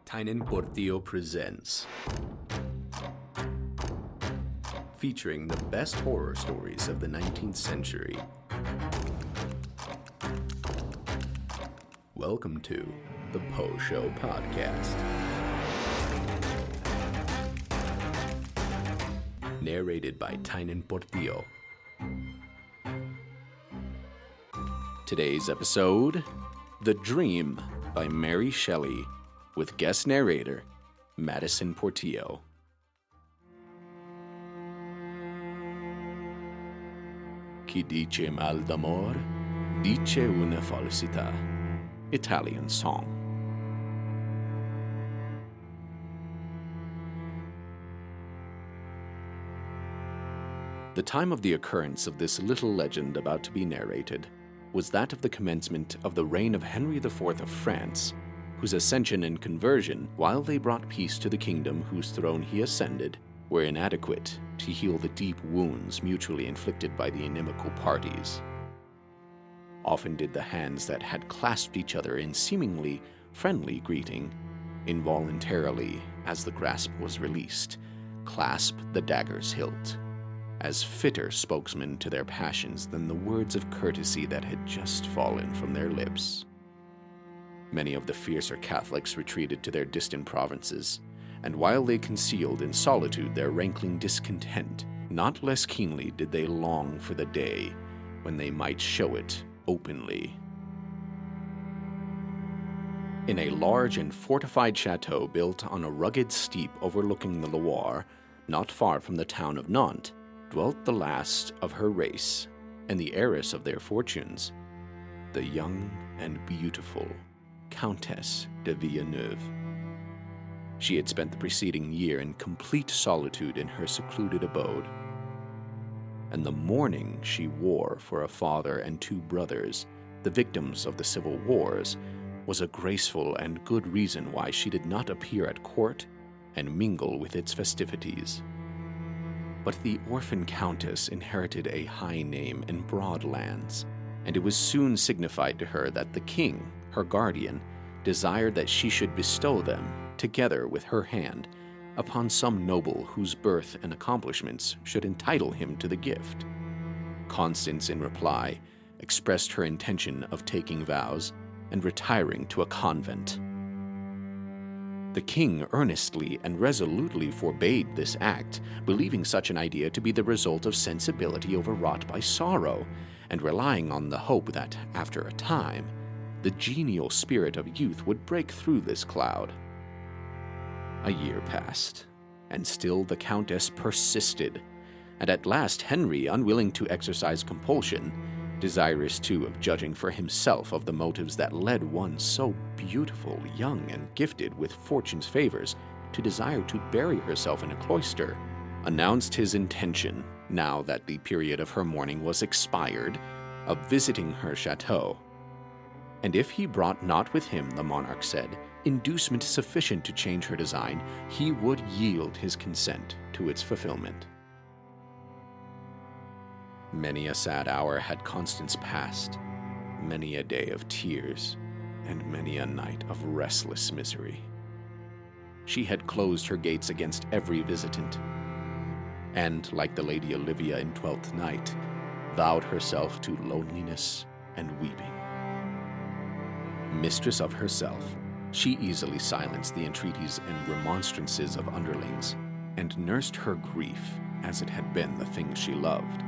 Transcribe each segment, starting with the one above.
Portillo presents, featuring the best horror stories of the 19th century. Welcome to the Poe Show Podcast. Narrated by Portillo. Today's episode, The Dream by Mary Shelley, with guest narrator Madison Portillo. Chi dice mal d'amor, dice una falsità. Italian song. The time of the occurrence of this little legend about to be narrated was that of the commencement of the reign of Henry IV of France, whose ascension and conversion, while they brought peace to the kingdom whose throne he ascended, were inadequate to heal the deep wounds mutually inflicted by the inimical parties. Often did the hands that had clasped each other in seemingly friendly greeting, involuntarily, as the grasp was released, clasp the dagger's hilt, as fitter spokesmen to their passions than the words of courtesy that had just fallen from their lips. Many of the fiercer Catholics retreated to their distant provinces, and while they concealed in solitude their rankling discontent, not less keenly did they long for the day when they might show it openly. In a large and fortified chateau built on a rugged steep overlooking the Loire, not far from the town of Nantes, dwelt the last of her race and the heiress of their fortunes, the young and beautiful Countess de Villeneuve. She had spent the preceding year in complete solitude in her secluded abode, and the mourning she wore for a father and two brothers, the victims of the civil wars, was a graceful and good reason why she did not appear at court and mingle with its festivities. But the orphan countess inherited a high name and broad lands, and it was soon signified to her that the king, her guardian, desired that she should bestow them, together with her hand, upon some noble whose birth and accomplishments should entitle him to the gift. Constance, in reply, expressed her intention of taking vows and retiring to a convent. The king earnestly and resolutely forbade this act, believing such an idea to be the result of sensibility overwrought by sorrow, and relying on the hope that, after a time, the genial spirit of youth would break through this cloud. A year passed, and still the countess persisted, and at last Henry, unwilling to exercise compulsion, desirous too of judging for himself of the motives that led one so beautiful, young, and gifted with fortune's favors to desire to bury herself in a cloister, announced his intention, now that the period of her mourning was expired, of visiting her chateau. And if he brought not with him, the monarch said, inducement sufficient to change her design, he would yield his consent to its fulfillment. Many a sad hour had Constance passed, many a day of tears, and many a night of restless misery. She had closed her gates against every visitant, and, like the Lady Olivia in Twelfth Night, vowed herself to loneliness and weeping. Mistress of herself, she easily silenced the entreaties and remonstrances of underlings, and nursed her grief as it had been the thing she loved.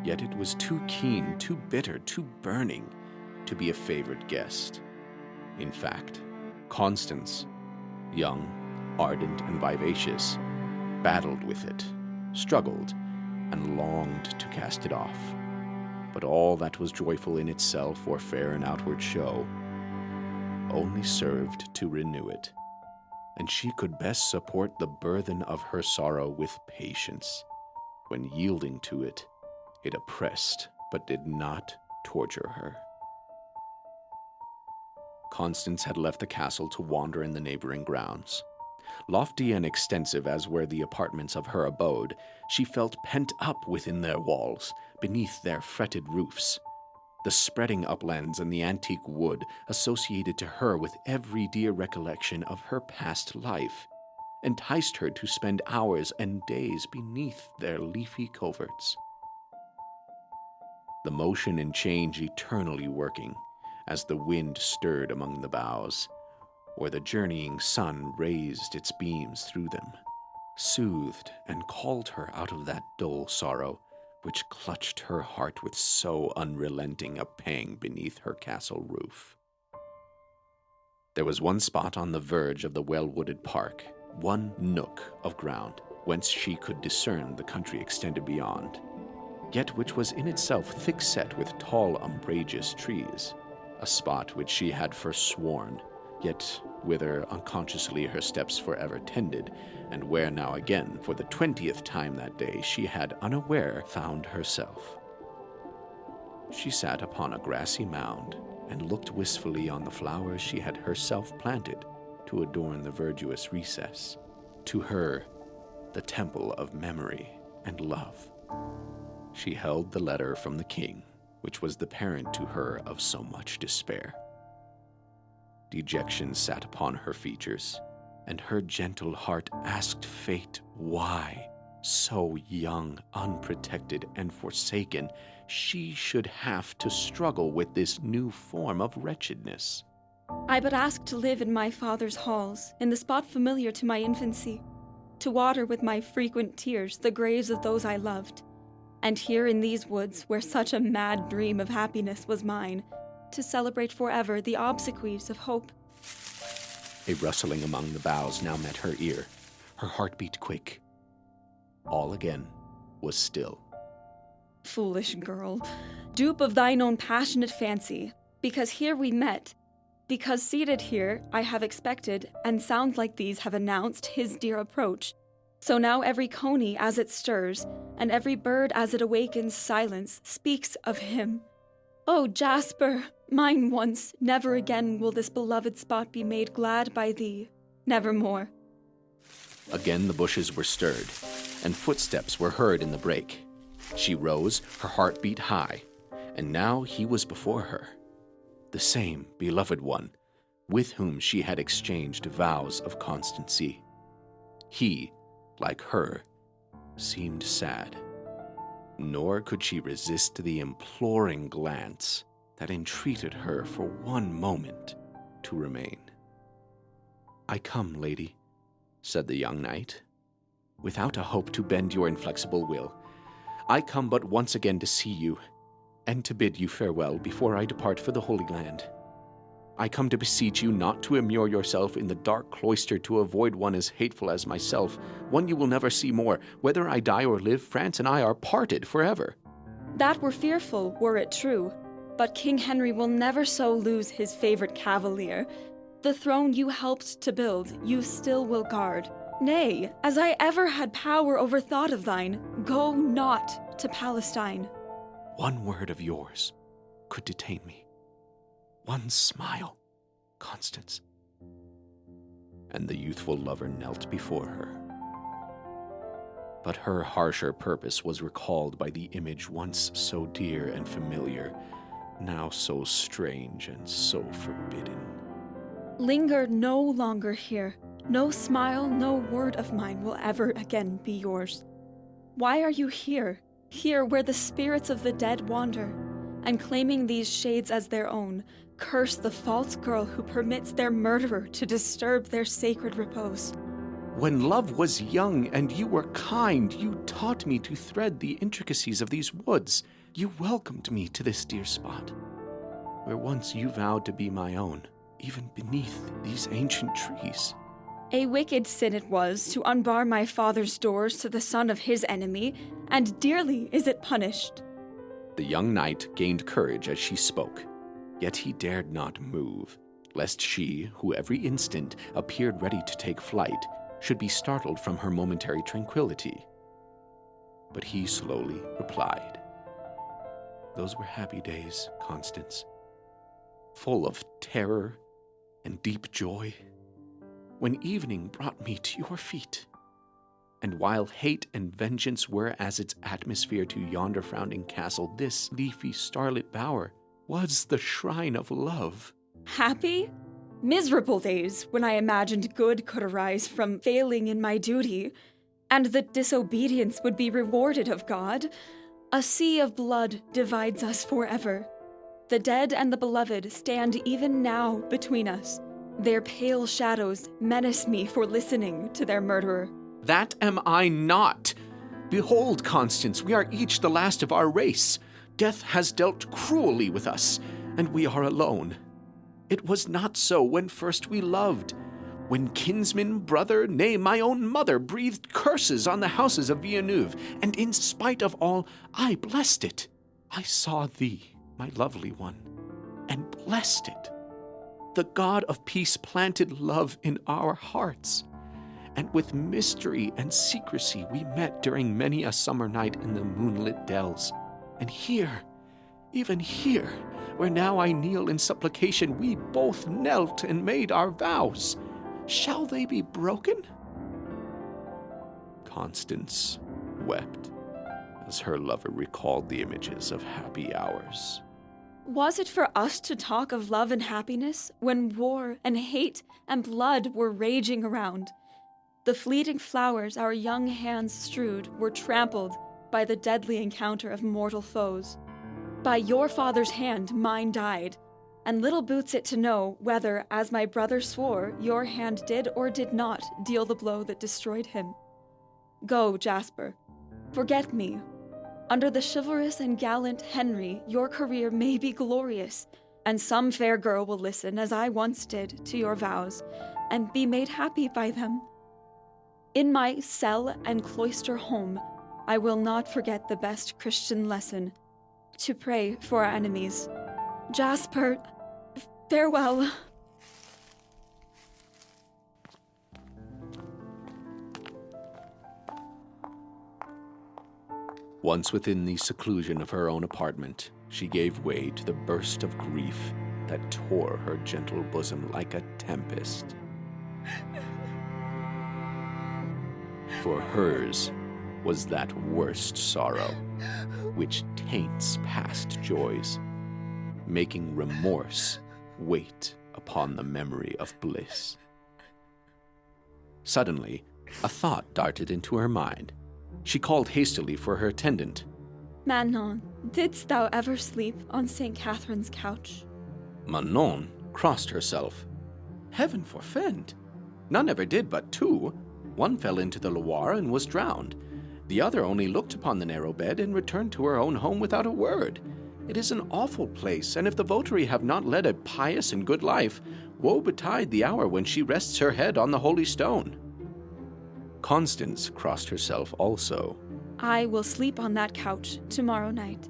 Yet it was too keen, too bitter, too burning to be a favored guest. In fact, Constance, young, ardent, and vivacious, battled with it, struggled, and longed to cast it off. But all that was joyful in itself or fair in outward show only served to renew it, and she could best support the burthen of her sorrow with patience. When yielding to it, it oppressed but did not torture her. Constance had left the castle to wander in the neighboring grounds. Lofty and extensive as were the apartments of her abode, she felt pent up within their walls, beneath their fretted roofs. The spreading uplands and the antique wood associated to her with every dear recollection of her past life enticed her to spend hours and days beneath their leafy coverts. The motion and change eternally working as the wind stirred among the boughs, or the journeying sun raised its beams through them, soothed and called her out of that dull sorrow which clutched her heart with so unrelenting a pang beneath her castle roof. There was one spot on the verge of the well-wooded park, one nook of ground, whence she could discern the country extended beyond, yet which was in itself thick-set with tall umbrageous trees, a spot which she had forsworn, yet whither unconsciously her steps forever tended, and where now again, for the 20th time that day, she had unaware found herself. She sat upon a grassy mound and looked wistfully on the flowers she had herself planted to adorn the verdurous recess, to her the temple of memory and love. She held the letter from the king, which was the parent to her of so much despair. Dejection sat upon her features, and her gentle heart asked fate why, so young, unprotected, and forsaken, she should have to struggle with this new form of wretchedness. I but ask to live in my father's halls, in the spot familiar to my infancy, to water with my frequent tears the graves of those I loved, and here in these woods, where such a mad dream of happiness was mine, to celebrate forever the obsequies of hope. A rustling among the boughs now met her ear. Her heart beat quick. All again was still. Foolish girl, dupe of thine own passionate fancy, because here we met, because seated here I have expected, and sounds like these have announced his dear approach. So now every coney as it stirs, and every bird as it awakens silence, speaks of him. O Jasper, mine once, never again will this beloved spot be made glad by thee. Nevermore. Again the bushes were stirred, and footsteps were heard in the brake. She rose, her heart beat high, and now he was before her, the same beloved one, with whom she had exchanged vows of constancy. He, like her, seemed sad, nor could she resist the imploring glance that entreated her for one moment to remain. "I come, lady," said the young knight, "without a hope to bend your inflexible will. I come but once again to see you, and to bid you farewell before I depart for the Holy Land. I come to beseech you not to immure yourself in the dark cloister to avoid one as hateful as myself, one you will never see more. Whether I die or live, France and I are parted forever." That were fearful, were it true. But King Henry will never so lose his favorite cavalier. The throne you helped to build, you still will guard. Nay, as I ever had power over thought of thine, go not to Palestine. One word of yours could detain me. One smile, Constance. And the youthful lover knelt before her. But her harsher purpose was recalled by the image once so dear and familiar, now so strange and so forbidden. Linger no longer here. No smile, no word of mine will ever again be yours. Why are you here? Here where the spirits of the dead wander, and claiming these shades as their own, curse the false girl who permits their murderer to disturb their sacred repose. When love was young and you were kind, you taught me to thread the intricacies of these woods. You welcomed me to this dear spot, where once you vowed to be my own, even beneath these ancient trees. A wicked sin it was to unbar my father's doors to the son of his enemy, and dearly is it punished. The young knight gained courage as she spoke, yet he dared not move, lest she, who every instant appeared ready to take flight, should be startled from her momentary tranquility. But he slowly replied, "Those were happy days, Constance, full of terror and deep joy, when evening brought me to your feet. And while hate and vengeance were as its atmosphere to yonder frowning castle, this leafy starlit bower was the shrine of love. Happy? Miserable days when I imagined good could arise from failing in my duty, and that disobedience would be rewarded of God. A sea of blood divides us forever. The dead and the beloved stand even now between us. Their pale shadows menace me for listening to their murderer. That am I not. Behold, Constance, we are each the last of our race. Death has dealt cruelly with us, and we are alone. It was not so when first we loved. When kinsman, brother, nay, my own mother breathed curses on the houses of Villeneuve, and in spite of all, I blessed it. I saw thee, my lovely one, and blessed it. The God of peace planted love in our hearts, and with mystery and secrecy we met during many a summer night in the moonlit dells. And here, even here, where now I kneel in supplication, we both knelt and made our vows. Shall they be broken? Constance wept as her lover recalled the images of happy hours. Was it for us to talk of love and happiness when war and hate and blood were raging around? The fleeting flowers our young hands strewed were trampled by the deadly encounter of mortal foes. By your father's hand mine died, and little boots it to know whether, as my brother swore, your hand did or did not deal the blow that destroyed him. Go, Jasper. Forget me. Under the chivalrous and gallant Henry, your career may be glorious, and some fair girl will listen, as I once did, to your vows, and be made happy by them. In my cell and cloister home, I will not forget the best Christian lesson, to pray for our enemies. Jasper, farewell. Once within the seclusion of her own apartment, she gave way to the burst of grief that tore her gentle bosom like a tempest. For hers was that worst sorrow which taints past joys, making remorse wait upon the memory of bliss. Suddenly, a thought darted into her mind. She called hastily for her attendant. Manon, didst thou ever sleep on St. Catherine's couch? Manon crossed herself. Heaven forfend! None ever did but two. One fell into the Loire and was drowned. The other only looked upon the narrow bed and returned to her own home without a word. It is an awful place, and if the votary have not led a pious and good life, woe betide the hour when she rests her head on the holy stone. Constance crossed herself also. I will sleep on that couch tomorrow night.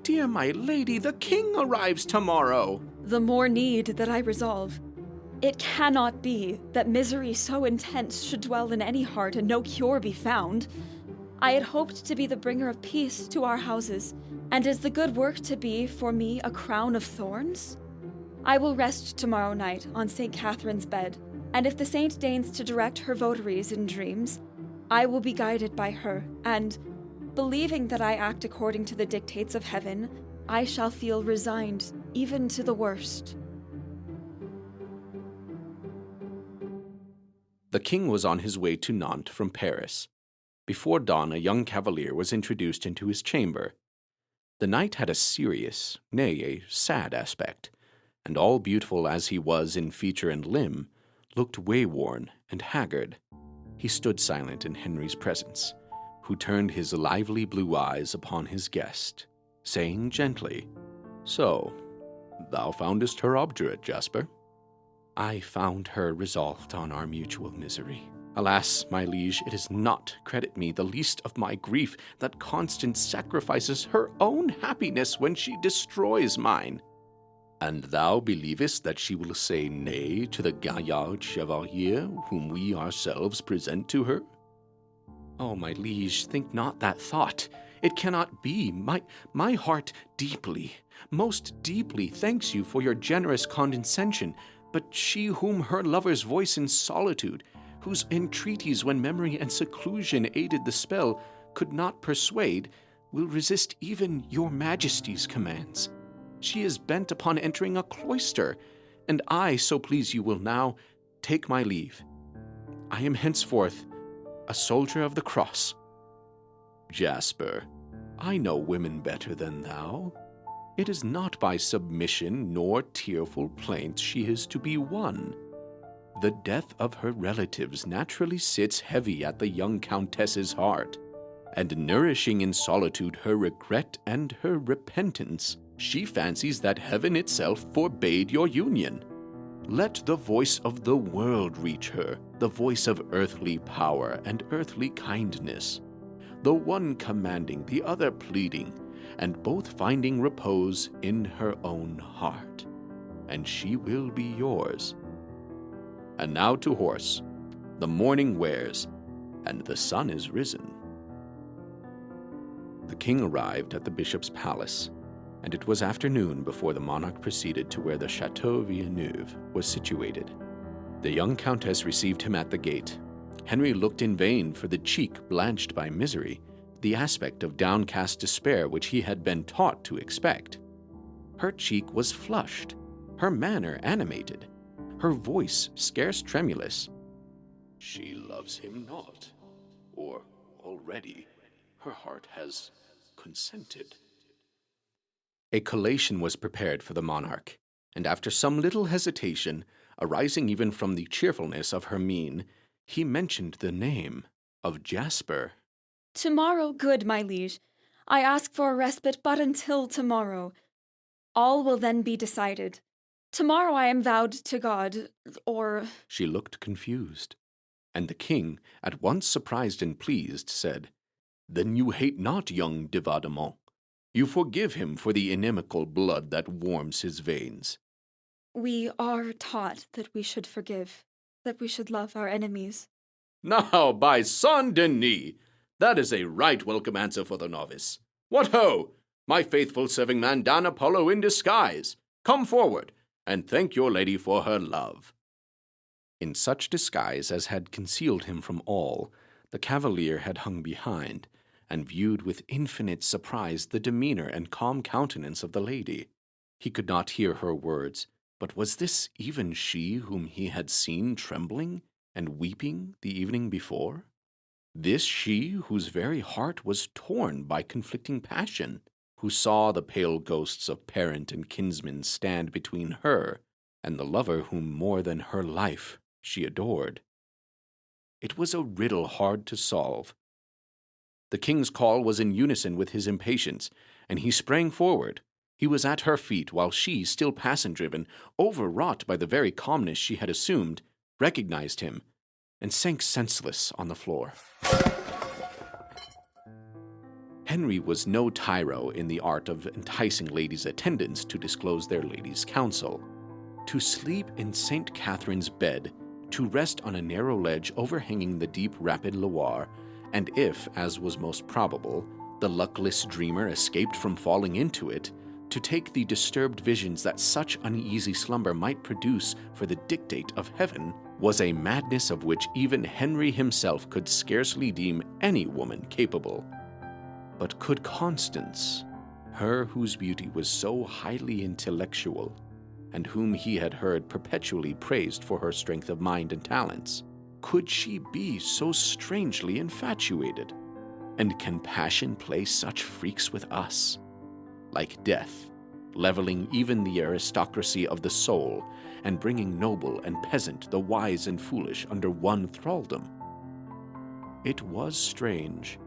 Dear my lady, the king arrives tomorrow. The more need that I resolve. It cannot be that misery so intense should dwell in any heart and no cure be found. I had hoped to be the bringer of peace to our houses, and is the good work to be for me a crown of thorns? I will rest tomorrow night on St. Catherine's bed, and if the saint deigns to direct her votaries in dreams, I will be guided by her, and, believing that I act according to the dictates of heaven, I shall feel resigned even to the worst. The king was on his way to Nantes from Paris. Before dawn, a young cavalier was introduced into his chamber. The knight had a serious, nay, a sad aspect, and all beautiful as he was in feature and limb, looked wayworn and haggard. He stood silent in Henry's presence, who turned his lively blue eyes upon his guest, saying gently, "So, thou foundest her obdurate, Jasper?" "I found her resolved on our mutual misery. Alas, my liege, it is not, credit me, the least of my grief that Constance sacrifices her own happiness when she destroys mine." "And thou believest that she will say nay to the gaillard chevalier whom we ourselves present to her?" "Oh, my liege, think not that thought. It cannot be. My heart deeply, most deeply thanks you for your generous condescension, but she whom her lover's voice in solitude, whose entreaties when memory and seclusion aided the spell, could not persuade, will resist even your majesty's commands. She is bent upon entering a cloister, and I, so please you, will now take my leave. I am henceforth a soldier of the cross. Jasper, I know women better than thou. It is not by submission nor tearful plaint she is to be won. The death of her relatives naturally sits heavy at the young countess's heart, and nourishing in solitude her regret and her repentance, she fancies that heaven itself forbade your union. Let the voice of the world reach her, the voice of earthly power and earthly kindness, the one commanding, the other pleading, and both finding repose in her own heart, and she will be yours. And now to horse. The morning wears, and the sun is risen. The king arrived at the bishop's palace, and it was afternoon before the monarch proceeded to where the Chateau Villeneuve was situated. The young countess received him at the gate. Henry looked in vain for the cheek blanched by misery, the aspect of downcast despair which he had been taught to expect. Her cheek was flushed, her manner animated, her voice scarce tremulous. She loves him not, or already her heart has consented. A collation was prepared for the monarch, and after some little hesitation, arising even from the cheerfulness of her mien, he mentioned the name of Jasper. Tomorrow, good my liege. I ask for a respite but until tomorrow. All will then be decided. Tomorrow I am vowed to God, or... She looked confused, and the king, at once surprised and pleased, said, Then you hate not young de Vaudemont. You forgive him for the inimical blood that warms his veins. We are taught that we should forgive, that we should love our enemies. Now, by Saint Denis, that is a right welcome answer for the novice. What ho! My faithful serving man Dan Apollo in disguise. Come forward, and thank your lady for her love. In such disguise as had concealed him from all, the cavalier had hung behind, and viewed with infinite surprise the demeanor and calm countenance of the lady. He could not hear her words, but was this even she whom he had seen trembling and weeping the evening before? This she whose very heart was torn by conflicting passion, who saw the pale ghosts of parent and kinsman stand between her and the lover whom more than her life she adored? It was a riddle hard to solve. The king's call was in unison with his impatience, and he sprang forward. He was at her feet, while she, still passion-driven, overwrought by the very calmness she had assumed, recognized him, and sank senseless on the floor. Henry was no tyro in the art of enticing ladies' attendants to disclose their ladies' counsel. To sleep in St. Catherine's bed, to rest on a narrow ledge overhanging the deep rapid Loire, and if, as was most probable, the luckless dreamer escaped from falling into it, to take the disturbed visions that such uneasy slumber might produce for the dictate of heaven, was a madness of which even Henry himself could scarcely deem any woman capable. But could Constance, her whose beauty was so highly intellectual, and whom he had heard perpetually praised for her strength of mind and talents, could she be so strangely infatuated? And can passion play such freaks with us? Like death, leveling even the aristocracy of the soul, and bringing noble and peasant, the wise and foolish, under one thraldom. It was strange,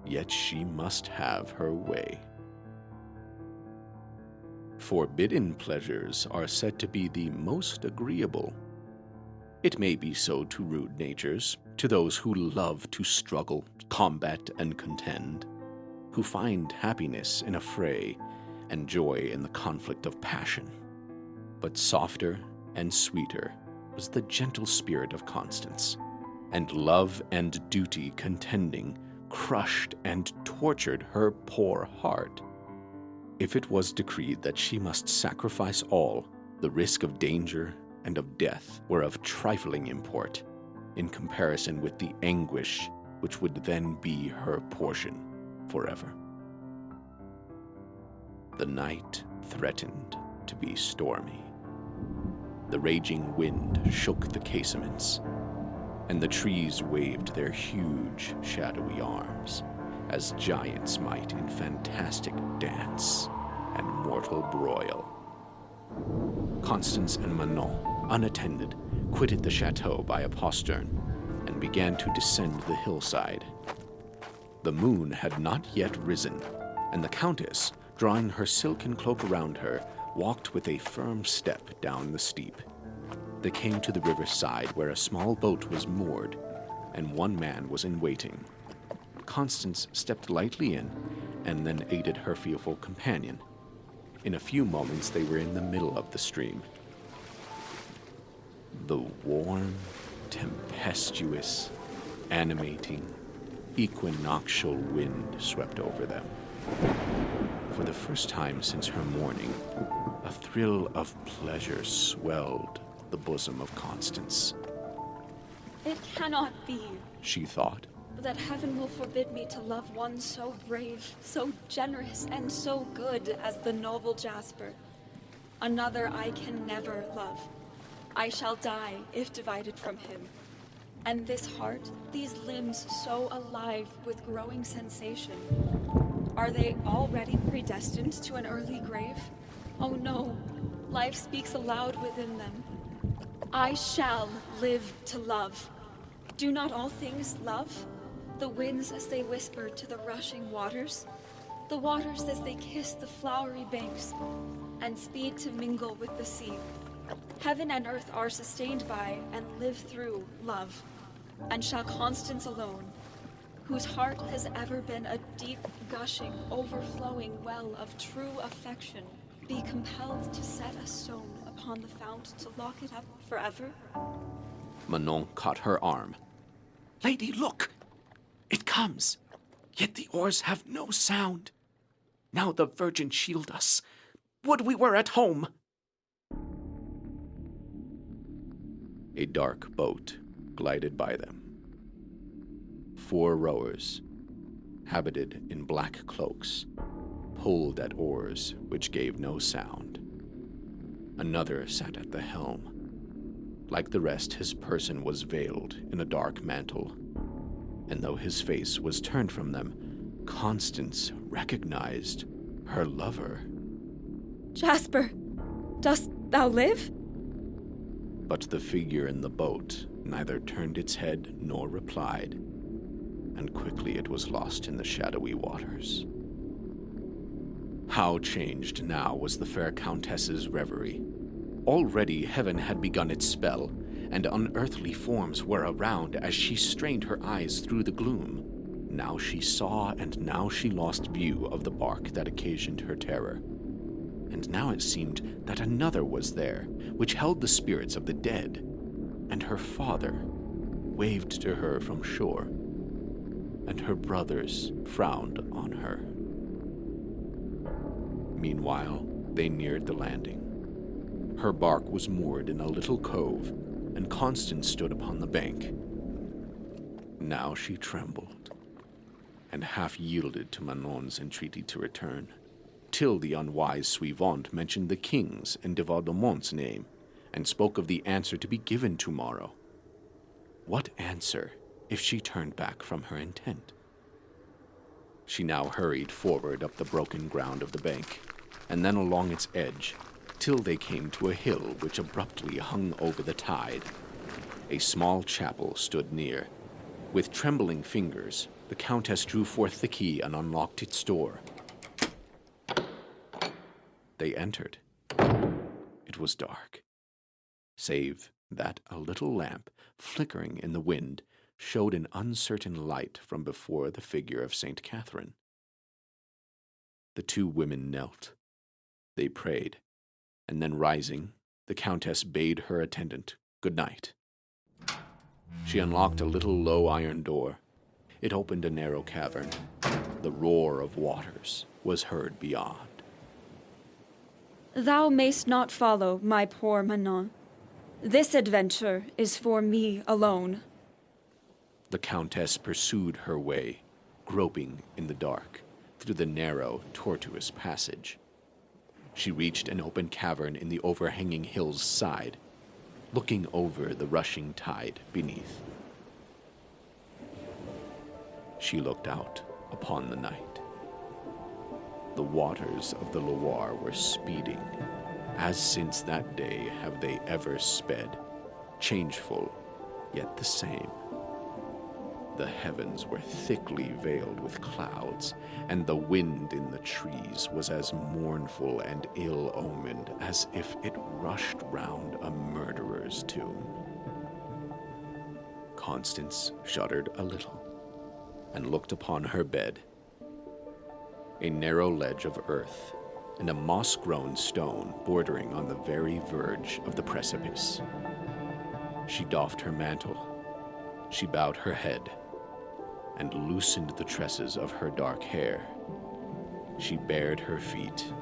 yet she must have her way. Forbidden pleasures are said to be the most agreeable. It may be so to rude natures, to those who love to struggle, combat, and contend, who find happiness in a fray and joy in the conflict of passion. But softer and sweeter was the gentle spirit of Constance, and love and duty contending crushed and tortured her poor heart. If it was decreed that she must sacrifice all, the risk of danger and of death were of trifling import in comparison with the anguish which would then be her portion forever. The night threatened to be stormy. The raging wind shook the casements, and the trees waved their huge, shadowy arms, as giants might in fantastic dance and mortal broil. Constance and Manon, unattended, quitted the chateau by a postern and began to descend the hillside. The moon had not yet risen, and the Countess, drawing her silken cloak around her, walked with a firm step down the steep. They came to the river's side where a small boat was moored, and one man was in waiting. Constance stepped lightly in and then aided her fearful companion. In a few moments they were in the middle of the stream. The warm, tempestuous, animating, equinoctial wind swept over them. For the first time since her morning, a thrill of pleasure swelled the bosom of Constance. It cannot be She thought. that heaven will forbid me to love one so brave, so generous, and so good as the noble Jasper. Another I can never love. I shall die if divided from him. And this heart, these limbs so alive with growing sensation, are they already predestined to an early grave? Oh no, life speaks aloud within them. I shall live to love. Do not all things love? The winds as they whisper to the rushing waters, the waters as they kiss the flowery banks, and speed to mingle with the sea. Heaven and earth are sustained by and live through love, and shall Constance alone, whose heart has ever been a deep, gushing, overflowing well of true affection, be compelled to set a stone upon the fount to lock it up forever? Manon caught her arm. Lady, look! It comes! Yet the oars have no sound. Now the Virgin shield us. Would we were at home! A dark boat glided by them. 4 rowers, habited in black cloaks, pulled at oars which gave no sound. Another sat at the helm. Like the rest, his person was veiled in a dark mantle, and though his face was turned from them, Constance recognized her lover. Jasper, dost thou live? But the figure in the boat neither turned its head nor replied, and quickly it was lost in the shadowy waters. How changed now was the fair Countess's reverie. Already heaven had begun its spell, and unearthly forms were around as she strained her eyes through the gloom. Now she saw, and now she lost view of the bark that occasioned her terror. And now it seemed that another was there, which held the spirits of the dead, and her father waved to her from shore, and her brothers frowned on her. Meanwhile, they neared the landing. Her bark was moored in a little cove, and Constance stood upon the bank. Now she trembled, and half yielded to Manon's entreaty to return, till the unwise suivante mentioned the king's and de Valdemont's name, and spoke of the answer to be given tomorrow. What answer if she turned back from her intent? She now hurried forward up the broken ground of the bank, and then along its edge, till they came to a hill which abruptly hung over the tide. A small chapel stood near. With trembling fingers, the Countess drew forth the key and unlocked its door. They entered. It was dark, save that a little lamp, flickering in the wind, showed an uncertain light from before the figure of St. Catherine. The 2 women knelt. They prayed, and then rising, the Countess bade her attendant good night. She unlocked a little low iron door. It opened a narrow cavern. The roar of waters was heard beyond. Thou mayst not follow, my poor Manon. This adventure is for me alone. The Countess pursued her way, groping in the dark, through the narrow, tortuous passage. She reached an open cavern in the overhanging hill's side, looking over the rushing tide beneath. She looked out upon the night. The waters of the Loire were speeding, as since that day have they ever sped, changeful, yet the same. The heavens were thickly veiled with clouds, and the wind in the trees was as mournful and ill-omened as if it rushed round a murderer's tomb. Constance shuddered a little, and looked upon her bed. A narrow ledge of earth, and a moss-grown stone bordering on the very verge of the precipice. She doffed her mantle, she bowed her head, and loosened the tresses of her dark hair. She bared her feet,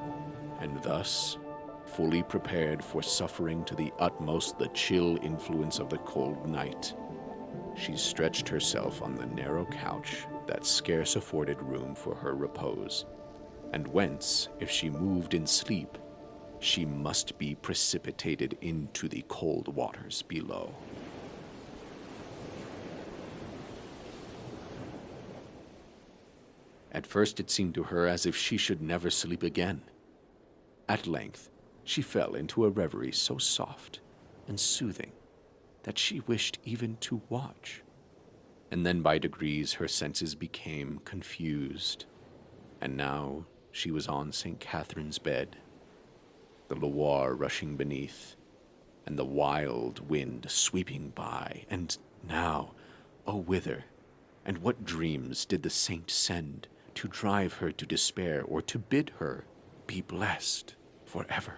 and thus, fully prepared for suffering to the utmost the chill influence of the cold night, she stretched herself on the narrow couch that scarce afforded room for her repose, and whence, if she moved in sleep, she must be precipitated into the cold waters below. At first it seemed to her as if she should never sleep again. At length she fell into a reverie so soft and soothing that she wished even to watch. And then by degrees her senses became confused, and now she was on St. Catherine's bed, the Loire rushing beneath, and the wild wind sweeping by, and now, oh whither, and what dreams did the saint send to drive her to despair, or to bid her be blessed forever?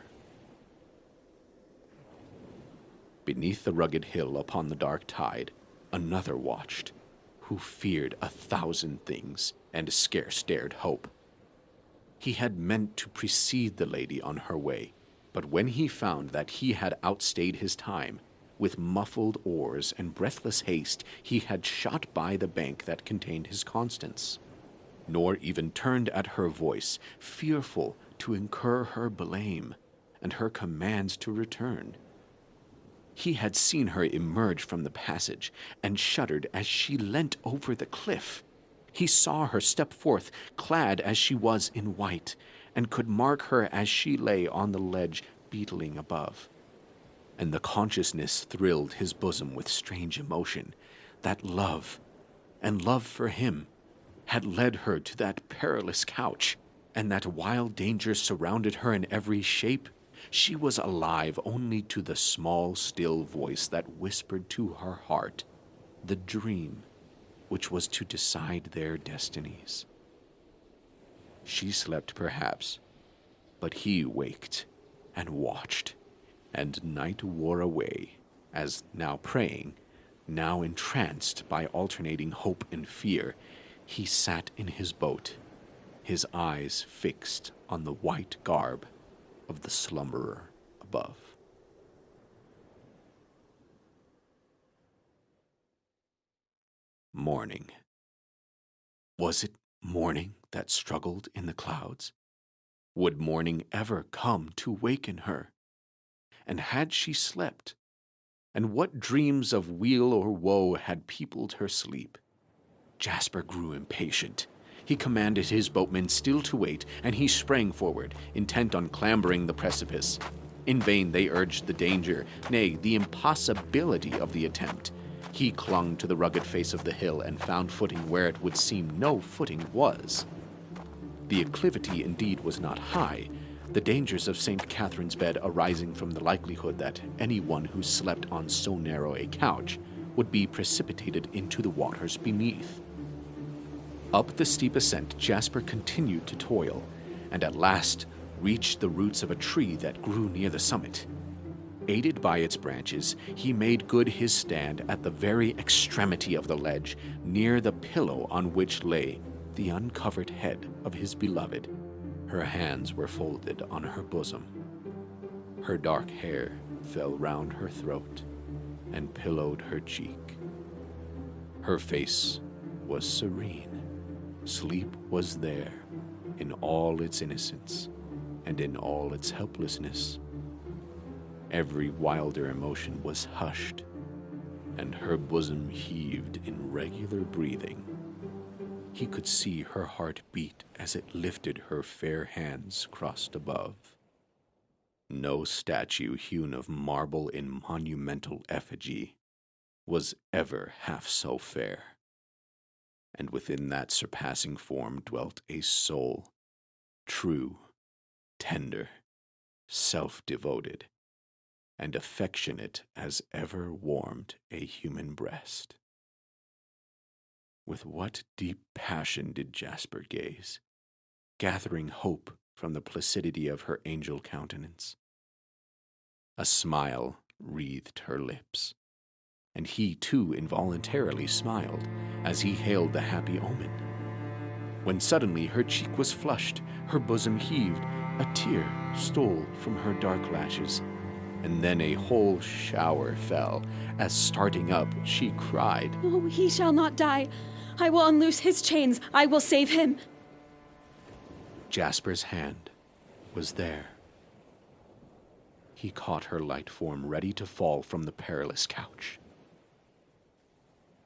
Beneath the rugged hill upon the dark tide, another watched, who feared 1,000 things, and scarce dared hope. He had meant to precede the lady on her way, but when he found that he had outstayed his time, with muffled oars and breathless haste he had shot by the bank that contained his Constance, nor even turned at her voice, fearful to incur her blame and her commands to return. He had seen her emerge from the passage, and shuddered as she leant over the cliff. He saw her step forth, clad as she was in white, and could mark her as she lay on the ledge beetling above. And the consciousness thrilled his bosom with strange emotion, that love, and love for him, had led her to that perilous couch, and that while danger surrounded her in every shape, she was alive only to the small, still voice that whispered to her heart the dream which was to decide their destinies. She slept perhaps, but he waked and watched, and night wore away, as now praying, now entranced by alternating hope and fear, he sat in his boat, his eyes fixed on the white garb of the slumberer above. Morning. Was it morning that struggled in the clouds? Would morning ever come to waken her? And had she slept? And what dreams of weal or woe had peopled her sleep? Jasper grew impatient. He commanded his boatmen still to wait, and he sprang forward, intent on clambering the precipice. In vain they urged the danger, nay, the impossibility of the attempt. He clung to the rugged face of the hill and found footing where it would seem no footing was. The acclivity indeed was not high, the dangers of St. Catherine's bed arising from the likelihood that anyone who slept on so narrow a couch would be precipitated into the waters beneath. Up the steep ascent Jasper continued to toil, and at last reached the roots of a tree that grew near the summit. Aided by its branches, he made good his stand at the very extremity of the ledge, near the pillow on which lay the uncovered head of his beloved. Her hands were folded on her bosom. Her dark hair fell round her throat and pillowed her cheek. Her face was serene. Sleep was there in all its innocence, and in all its helplessness. Every wilder emotion was hushed, and her bosom heaved in regular breathing. He could see her heart beat as it lifted her fair hands crossed above. No statue hewn of marble in monumental effigy was ever half so fair, and within that surpassing form dwelt a soul, true, tender, self-devoted, and affectionate as ever warmed a human breast. With what deep passion did Jasper gaze, gathering hope from the placidity of her angel countenance. A smile wreathed her lips, and he too involuntarily smiled as he hailed the happy omen. When suddenly her cheek was flushed, her bosom heaved, a tear stole from her dark lashes, and then a whole shower fell, as starting up she cried, "Oh, he shall not die. I will unloose his chains. I will save him." Jasper's hand was there. He caught her light form ready to fall from the perilous couch.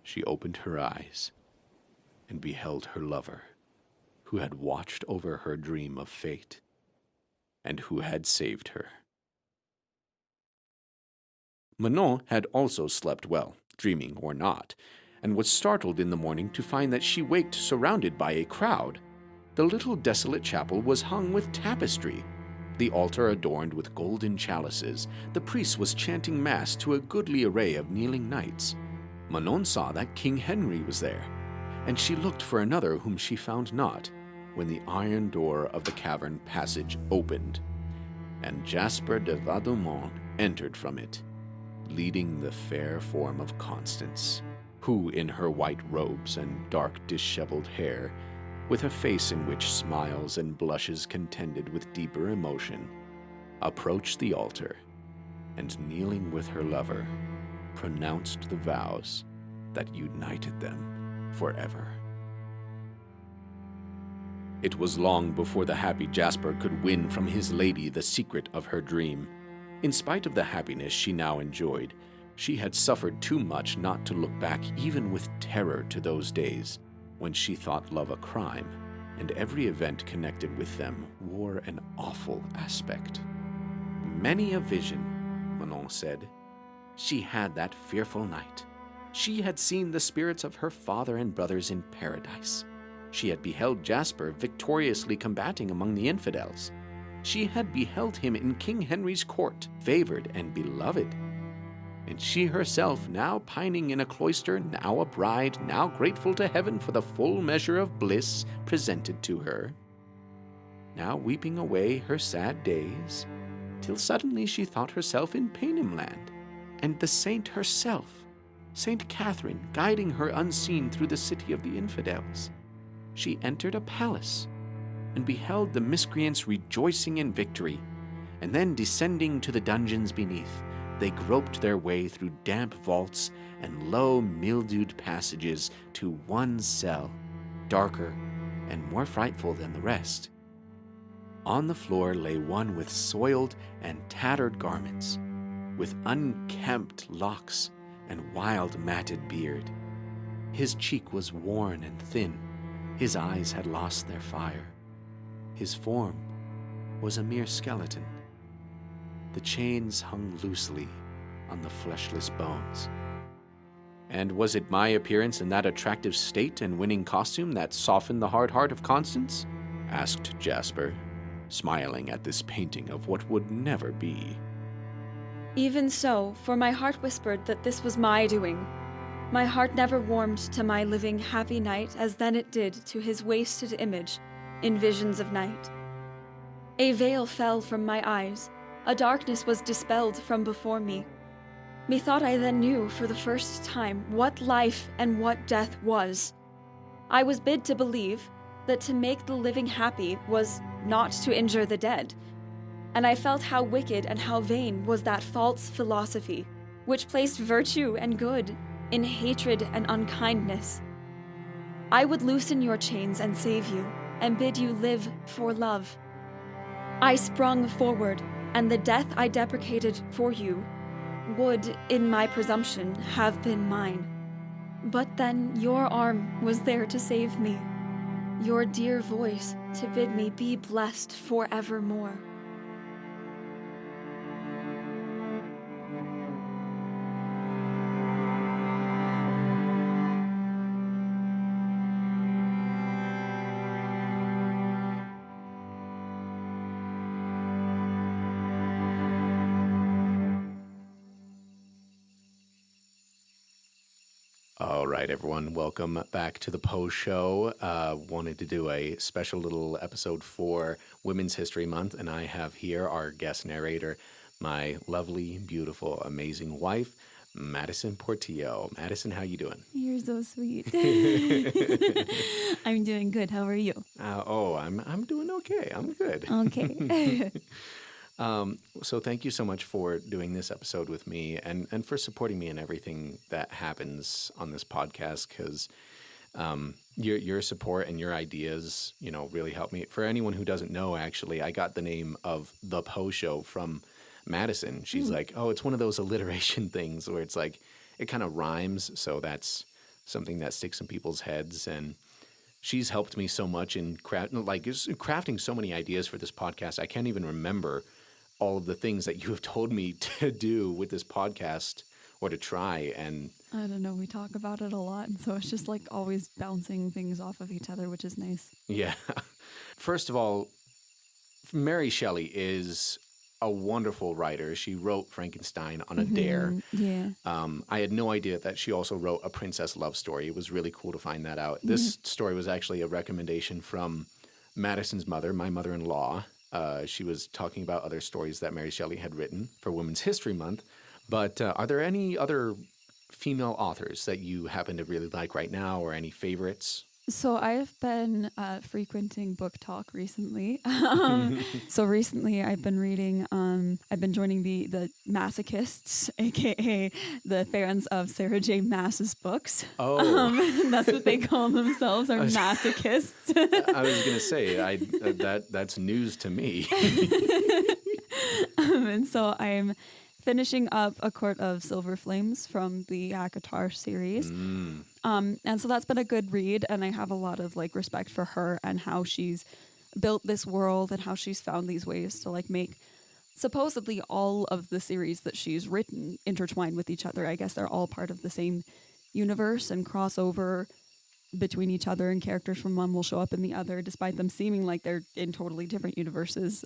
She opened her eyes and beheld her lover, who had watched over her dream of fate, and who had saved her. Manon had also slept well, dreaming or not, and was startled in the morning to find that she waked surrounded by a crowd. The little desolate chapel was hung with tapestry, the altar adorned with golden chalices. The priest was chanting mass to a goodly array of kneeling knights. Manon saw that King Henry was there, and she looked for another whom she found not, when the iron door of the cavern passage opened, and Jasper de Vaudemont entered from it, leading the fair form of Constance, who in her white robes and dark disheveled hair, with a face in which smiles and blushes contended with deeper emotion, approached the altar, and kneeling with her lover, pronounced the vows that united them forever. It was long before the happy Jasper could win from his lady the secret of her dream. In spite of the happiness she now enjoyed, she had suffered too much not to look back even with terror to those days when she thought love a crime, and every event connected with them wore an awful aspect. Many a vision, Manon said, she had that fearful night. She had seen the spirits of her father and brothers in paradise. She had beheld Jasper victoriously combating among the infidels. She had beheld him in King Henry's court, favored and beloved. And she herself, now pining in a cloister, now a bride, now grateful to heaven for the full measure of bliss presented to her, now weeping away her sad days, till suddenly she thought herself in Paynim land, and the saint herself, Saint Catherine, guiding her unseen through the city of the infidels. She entered a palace, and beheld the miscreants rejoicing in victory, and then descending to the dungeons beneath, they groped their way through damp vaults and low, mildewed passages to one cell, darker and more frightful than the rest. On the floor lay one with soiled and tattered garments, with unkempt locks and wild matted beard. His cheek was worn and thin, his eyes had lost their fire. His form was a mere skeleton. The chains hung loosely on the fleshless bones. And was it my appearance in that attractive state and winning costume that softened the hard heart of Constance? Asked Jasper, smiling at this painting of what would never be. Even so, for my heart whispered that this was my doing. My heart never warmed to my living happy night as then it did to his wasted image in visions of night. A veil fell from my eyes, a darkness was dispelled from before me. Methought I then knew for the first time what life and what death was. I was bid to believe that to make the living happy was not to injure the dead, and I felt how wicked and how vain was that false philosophy, which placed virtue and good in hatred and unkindness. I would loosen your chains and save you, and bid you live for love. I sprung forward, and the death I deprecated for you would, in my presumption, have been mine. But then your arm was there to save me, your dear voice to bid me be blessed forevermore. All right, everyone, welcome back to the Poe Show. Wanted to do a special little episode for Women's History Month, and I have here our guest narrator, my lovely, beautiful, amazing wife, Madison Portillo. Madison, how you doing? You're so sweet. I'm doing good. How are you? I'm doing okay. I'm good. Okay. So thank you so much for doing this episode with me and for supporting me in everything that happens on this podcast, because your support and your ideas, really help me. For anyone who doesn't know, actually, I got the name of the Poe Show from Madison. She's like, oh, it's one of those alliteration things where it's like it kind of rhymes, so that's something that sticks in people's heads. And she's helped me so much in crafting so many ideas for this podcast. I can't even remember all of the things that you have told me to do with this podcast or to try. And I don't know. We talk about it a lot. And so it's just like always bouncing things off of each other, which is nice. yeah. First of all, Mary Shelley is a wonderful writer. She wrote Frankenstein on a dare. Yeah. I had no idea that she also wrote a princess love story. It was really cool to find that out. This story was actually a recommendation from Madison's mother, my mother-in-law. She was talking about other stories that Mary Shelley had written for Women's History Month. But are there any other female authors that you happen to really like right now, or any favorites? So I've been frequenting book talk recently. So recently I've been reading, I've been joining the masochists, aka the fans of Sarah J. Maas's books. Oh. That's what they call themselves, are masochists. I was going to say, that's news to me. And so I'm finishing up A Court of Silver Flames from the ACOTAR series. And so that's been a good read, and I have a lot of respect for her and how she's built this world and how she's found these ways to make supposedly all of the series that she's written intertwine with each other. I guess they're all part of the same universe and crossover between each other, and characters from one will show up in the other despite them seeming like they're in totally different universes.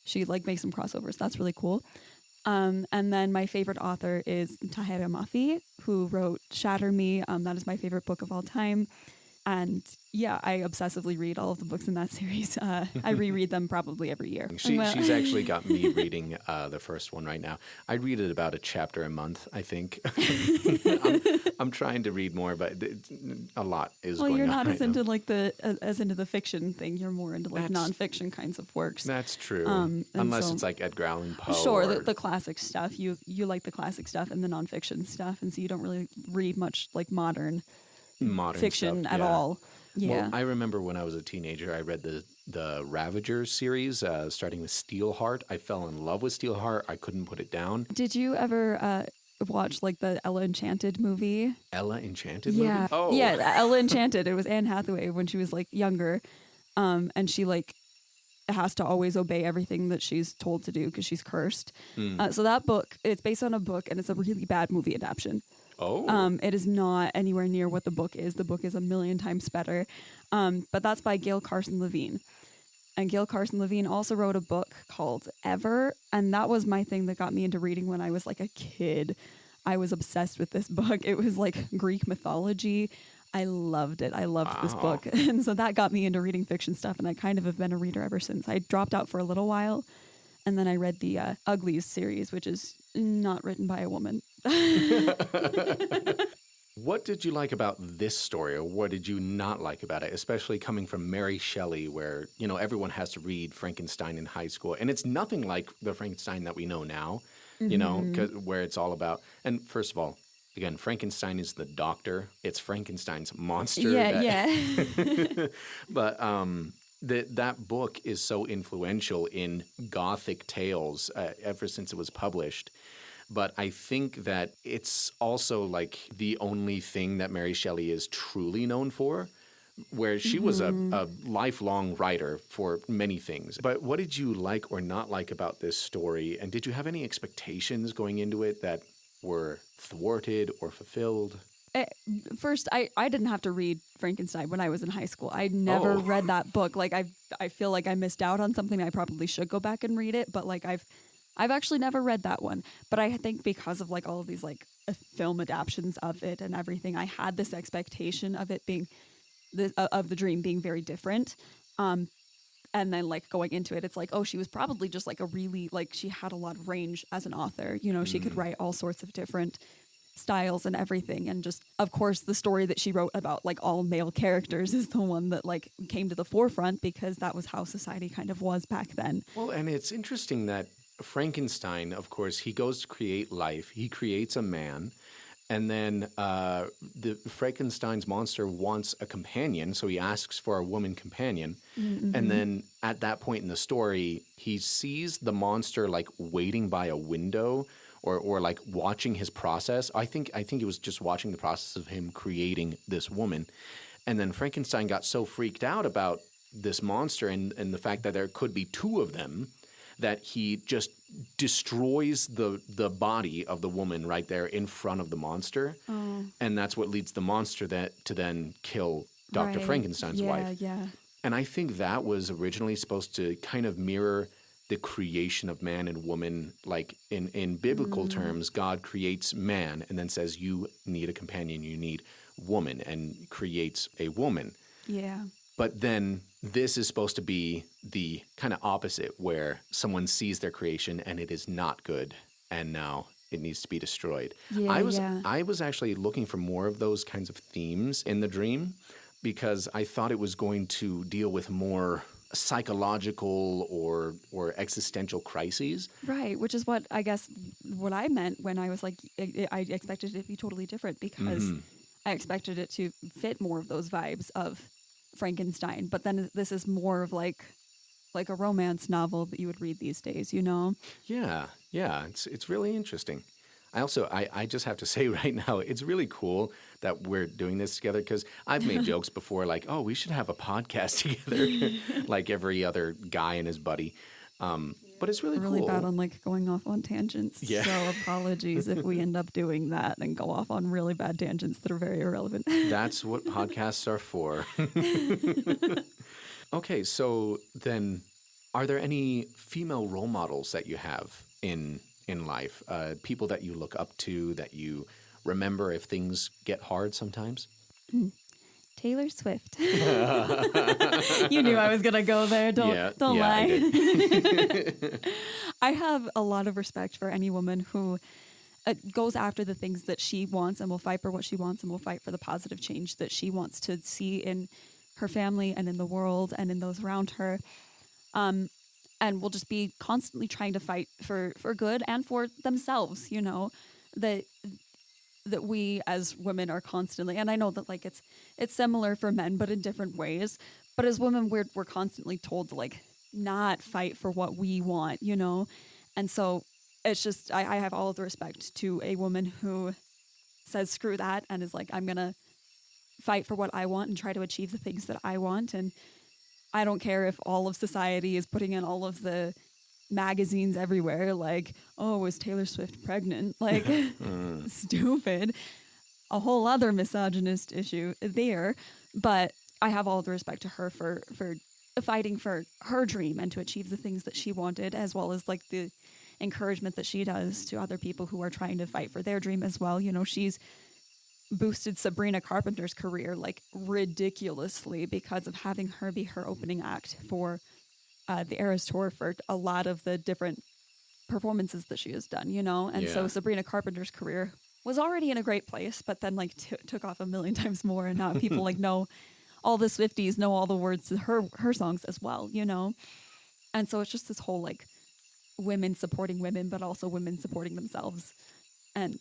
She makes some crossovers. That's really cool. And then my favorite author is Tahereh Mafi, who wrote Shatter Me. That is my favorite book of all time. And yeah, I obsessively read all of the books in that series. I reread them probably every year. She's actually got me reading the first one right now. I read it about a chapter a month, I think. I'm trying to read more, but a lot is going on. Well, you're not right as into now. as into the fiction thing. You're more into nonfiction kinds of works. That's true. Unless it's like Edgar Allan Poe. Sure, the classic stuff. You like the classic stuff and the nonfiction stuff, and so you don't really read much modern fiction stuff, at all. Yeah. Well, I remember when I was a teenager, I read the Ravagers series, starting with Steelheart. I fell in love with Steelheart. I couldn't put it down. Did you ever watch the Ella Enchanted movie? Ella Enchanted movie? Oh. Yeah, Ella Enchanted. It was Anne Hathaway when she was younger, and she has to always obey everything that she's told to do because she's cursed. So that book, it's based on a book, and it's a really bad movie adaptation. Oh. It is not anywhere near what the book is. The book is a million times better. But that's by Gail Carson Levine. And Gail Carson Levine also wrote a book called Ever. And that was my thing that got me into reading when I was a kid. I was obsessed with this book. It was Greek mythology. I loved it. I loved this book. And so that got me into reading fiction stuff. And I kind of have been a reader ever since. I dropped out for a little while. And then I read the Uglies series, which is not written by a woman. What did you like about this story, or what did you not like about it, especially coming from Mary Shelley, where, everyone has to read Frankenstein in high school, and it's nothing like the Frankenstein that we know now, where it's all about, and first of all, again, Frankenstein is the doctor. It's Frankenstein's monster. Yeah. But that book is so influential in Gothic tales ever since it was published. But I think that it's also like the only thing that Mary Shelley is truly known for, where she was a lifelong writer for many things. But what did you like or not like about this story? And did you have any expectations going into it that were thwarted or fulfilled? First, I didn't have to read Frankenstein when I was in high school. I never read that book. Like I feel like I missed out on something. I probably should go back and read it, but like I've actually never read that one. But I think because of like all of these like film adaptions of it and everything, I had this expectation of it being of the dream being very different. And then like going into it, it's like, oh, she was probably just like a really like she had a lot of range as an author. You know, she could write all sorts of different styles and everything, and just of course the story that she wrote about like all male characters is the one that like came to the forefront because that was how society kind of was back then. Well, and it's interesting that Frankenstein, of course, he goes to create life. He creates a man, and then the Frankenstein's monster wants a companion, so he asks for a woman companion. And then at that point in the story, he sees the monster like waiting by a window or like watching his process. I think he was just watching the process of him creating this woman. And then Frankenstein got so freaked out about this monster and the fact that there could be two of them that he just destroys the body of the woman right there in front of the monster. And that's what leads the monster to then kill Dr. Frankenstein's wife. Yeah. And I think that was originally supposed to kind of mirror the creation of man and woman. Like in biblical terms, God creates man and then says, you need a companion, you need woman, and creates a woman. Yeah. But then this is supposed to be the kind of opposite, where someone sees their creation and it is not good, and now it needs to be destroyed. I was actually looking for more of those kinds of themes in the dream, because I thought it was going to deal with more psychological or existential crises. Right, which is what I guess what I meant when I was like, I expected it to be totally different, because I expected it to fit more of those vibes of Frankenstein. But then this is more of like a romance novel that you would read these days, you know? Yeah, it's really interesting. I just have to say right now, it's really cool that we're doing this together, because I've made jokes before like, oh, we should have a podcast together, like every other guy and his buddy. But it's really cool. Really bad on like going off on tangents. Yeah. So apologies if we end up doing that and go off on really bad tangents that are very irrelevant. That's what podcasts are for. Okay, so then are there any female role models that you have in life? People that you look up to, that you remember if things get hard sometimes? Taylor Swift. You knew I was going to go there. Don't lie. I have a lot of respect for any woman who goes after the things that she wants and will fight for what she wants and will fight for the positive change that she wants to see in her family and in the world and in those around her. And will just be constantly trying to fight for good and for themselves, you know, that we as women are constantly, and I know that like it's similar for men, but in different ways. But as women, we're constantly told to like not fight for what we want, you know? And so it's just, I have all of the respect to a woman who says, screw that, and is like, I'm going to fight for what I want and try to achieve the things that I want. And I don't care if all of society is putting in all of the magazines everywhere, like, oh, is Taylor Swift pregnant? Like, stupid. A whole other misogynist issue there. But I have all the respect to her for fighting for her dream and to achieve the things that she wanted, as well as like the encouragement that she does to other people who are trying to fight for their dream as well. You know, she's boosted Sabrina Carpenter's career like ridiculously because of having her be her opening act for the Eras Tour for a lot of the different performances that she has done, you know? And so Sabrina Carpenter's career was already in a great place, but then like took off a million times more, and now people like know all the Swifties know all the words to her songs as well, you know? And so it's just this whole like women supporting women, but also women supporting themselves. And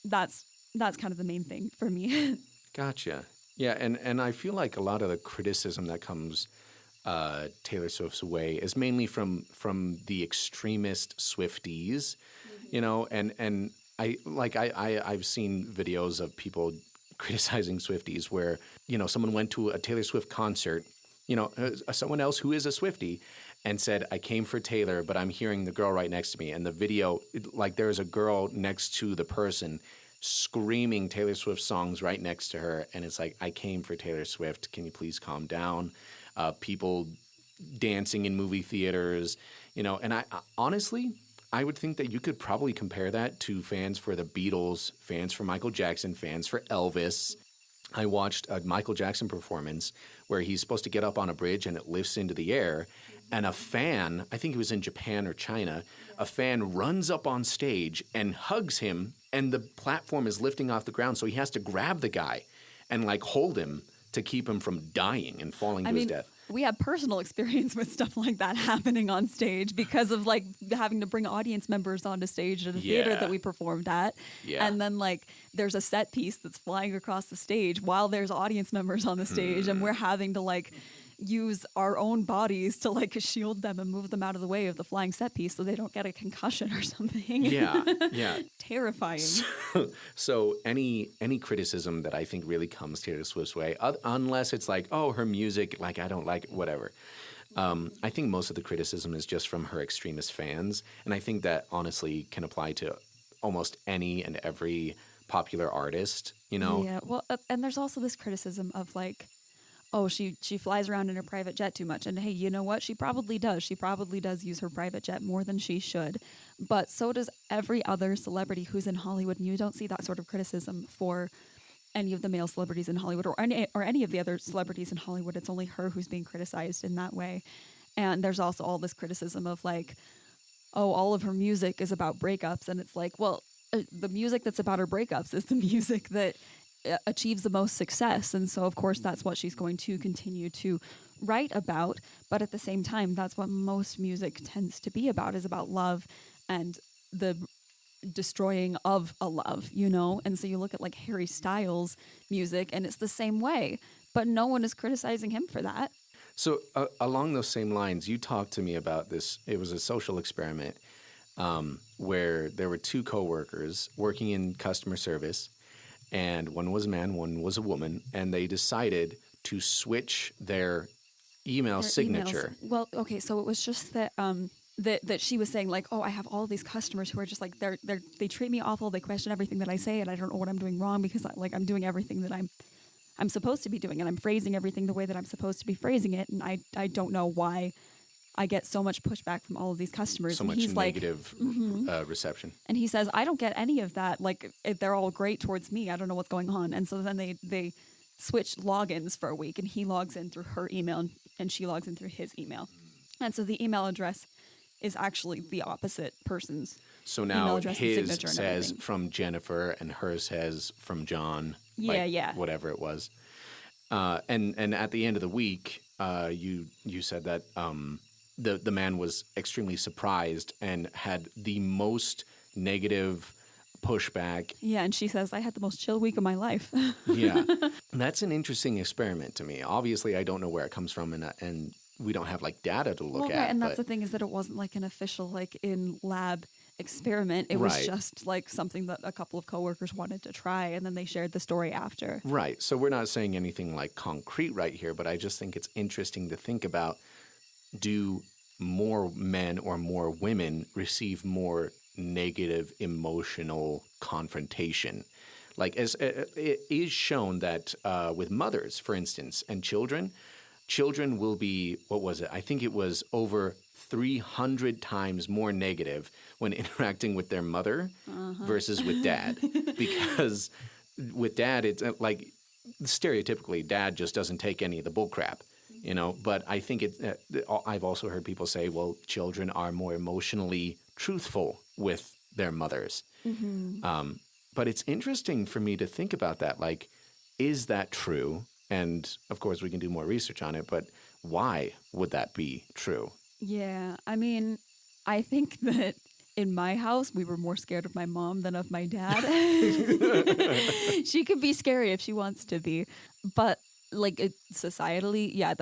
that's kind of the main thing for me. Gotcha. Yeah, and I feel like a lot of the criticism that comes Taylor Swift's way is mainly from the extremist Swifties, you know, and I've seen videos of people criticizing Swifties where, you know, someone went to a Taylor Swift concert, you know, someone else who is a Swiftie, and said, I came for Taylor, but I'm hearing the girl right next to me. And the video, like there's a girl next to the person screaming Taylor Swift songs right next to her. And it's like, I came for Taylor Swift. Can you please calm down? People dancing in movie theaters, you know, and I honestly, I would think that you could probably compare that to fans for the Beatles, fans for Michael Jackson, fans for Elvis. I watched a Michael Jackson performance where he's supposed to get up on a bridge and it lifts into the air. And a fan, I think it was in Japan or China, a fan runs up on stage and hugs him, and the platform is lifting off the ground. So he has to grab the guy and like hold him to keep him from dying and falling to his death. We have personal experience with stuff like that happening on stage because of like having to bring audience members onto stage at a theater that we performed at. Yeah. And then like there's a set piece that's flying across the stage while there's audience members on the stage and we're having to like use our own bodies to like shield them and move them out of the way of the flying set piece so they don't get a concussion or something. Yeah, yeah. Terrifying. So any criticism that I think really comes Taylor Swift's way, unless it's like, oh, her music, like I don't like it, whatever. I think most of the criticism is just from her extremist fans. And I think that honestly can apply to almost any and every popular artist, you know? Yeah, well, and there's also this criticism of like, oh, she flies around in her private jet too much. And hey, you know what? She probably does. She probably does use her private jet more than she should. But so does every other celebrity who's in Hollywood. And you don't see that sort of criticism for any of the male celebrities in Hollywood or any of the other celebrities in Hollywood. It's only her who's being criticized in that way. And there's also all this criticism of like, oh, all of her music is about breakups. And it's like, well, the music that's about her breakups is the music that achieves the most success. And so, of course, that's what she's going to continue to write about. But at the same time, that's what most music tends to be about, is about love and the destroying of a love, you know? And so you look at like Harry Styles' music and it's the same way, but no one is criticizing him for that. So along those same lines, you talked to me about this. It was a social experiment where there were two coworkers working in customer service, and one was a man, one was a woman, and they decided to switch their email signature. Emails. Well, okay, so it was just that that she was saying like, oh, I have all these customers who are just like they treat me awful, they question everything that I say, and I don't know what I'm doing wrong because I'm doing everything that I'm supposed to be doing, and I'm phrasing everything the way that I'm supposed to be phrasing it, and I don't know why I get so much pushback from all of these customers. So much negative reception. And he says, I don't get any of that. Like, they're all great towards me. I don't know what's going on. And so then they switch logins for a week, and he logs in through her email, and she logs in through his email. And so the email address is actually the opposite person's. So now his says from Jennifer, and hers says from John. Yeah. Whatever it was. And at the end of the week, you said that the man was extremely surprised and had the most negative pushback. Yeah, and she says, I had the most chill week of my life. Yeah. That's an interesting experiment to me. Obviously, I don't know where it comes from, and we don't have like data to look at. Right, and that's the thing, is that it wasn't like an official like in lab experiment. It was just like something that a couple of coworkers wanted to try, and then they shared the story after. Right. So we're not saying anything like concrete right here, but I just think it's interesting to think about, do more men or more women receive more negative emotional confrontation? Like, as it is shown that with mothers, for instance, and children will be, what was it? I think it was over 300 times more negative when interacting with their mother versus with dad. Because with dad, it's like stereotypically dad just doesn't take any of the bull crap, you know. But I think I've also heard people say, well, children are more emotionally truthful with their mothers. Mm-hmm. But it's interesting for me to think about that. Like, is that true? And of course, we can do more research on it, but why would that be true? Yeah, I mean, I think that in my house, we were more scared of my mom than of my dad. She could be scary if she wants to be, but like societally, yeah,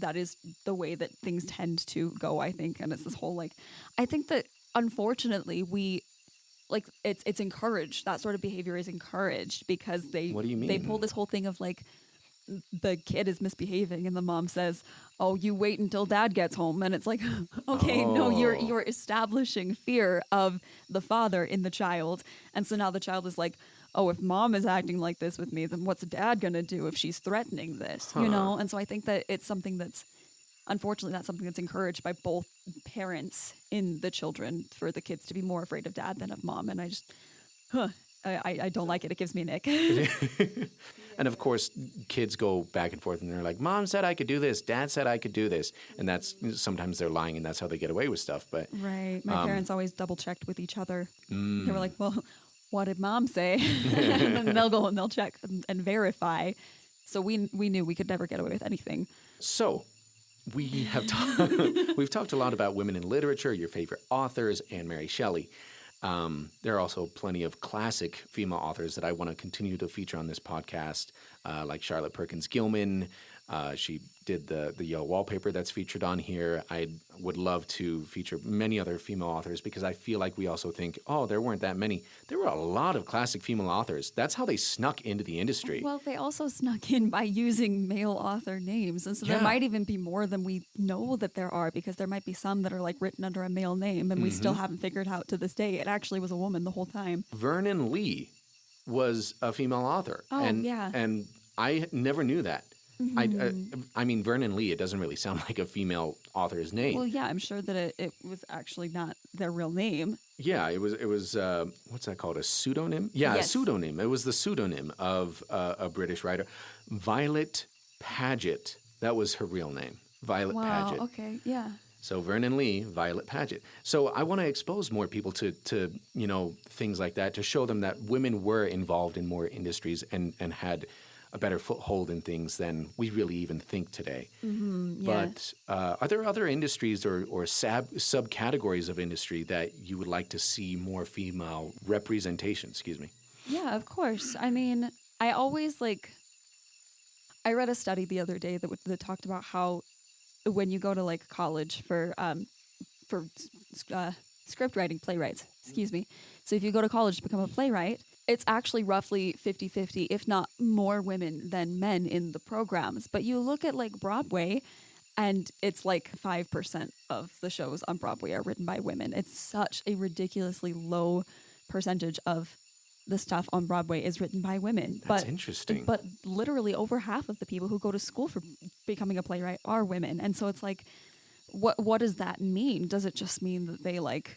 that is the way that things tend to go, I think. And it's this whole like, I think that unfortunately we like it's encouraged. That sort of behavior is encouraged because What do you mean? they pull this whole thing of like the kid is misbehaving and the mom says, "Oh, you wait until dad gets home." And it's like, okay, no, you're establishing fear of the father in the child. And so now the child is like, "Oh, if mom is acting like this with me, then what's dad going to do if she's threatening this?" You know? And so I think that it's something that's unfortunately that's something that's encouraged by both parents in the children for the kids to be more afraid of dad than of mom. And I just I don't like it. It gives me an ick. And of course, kids go back and forth and they're like, Mom said I could do this. Dad said I could do this. And that's sometimes they're lying and that's how they get away with stuff. But right. My parents always double checked with each other. They were like, well, what did mom say? And then they'll go and they'll check and verify. So we knew we could never get away with anything. So we have we've talked a lot about women in literature, your favorite authors, and Mary Shelley. There are also plenty of classic female authors that I want to continue to feature on this podcast, like Charlotte Perkins Gilman. She did the Yellow Wallpaper that's featured on here. I would love to feature many other female authors because I feel like we also think, oh, there weren't that many. There were a lot of classic female authors. That's how they snuck into the industry. Well, they also snuck in by using male author names. And so there might even be more than we know that there are because there might be some that are like written under a male name and we still haven't figured out to this day. It actually was a woman the whole time. Vernon Lee was a female author. Oh, yeah. And I never knew that. I mean, Vernon Lee, it doesn't really sound like a female author's name. Well, yeah, I'm sure that it was actually not their real name. Yeah, it was what's that called? A pseudonym? Yeah, yes. A pseudonym. It was the pseudonym of a British writer. Violet Paget. That was her real name. Violet Paget. Wow, okay, yeah. So Vernon Lee, Violet Paget. So I want to expose more people to things like that, to show them that women were involved in more industries and had a better foothold in things than we really even think today. But are there other industries or subcategories of industry that you would like to see more female representation? Excuse me. Yeah, of course. I mean, I always I read a study the other day that talked about how when you go to like college for script writing, playwrights, excuse me. So if you go to college to become a playwright, it's actually roughly 50-50, if not more women than men in the programs. But you look at like Broadway and it's like 5% of the shows on Broadway are written by women. It's such a ridiculously low percentage of the stuff on Broadway is written by women. That's interesting. But literally over half of the people who go to school for becoming a playwright are women. And so it's like, what does that mean? Does it just mean that they like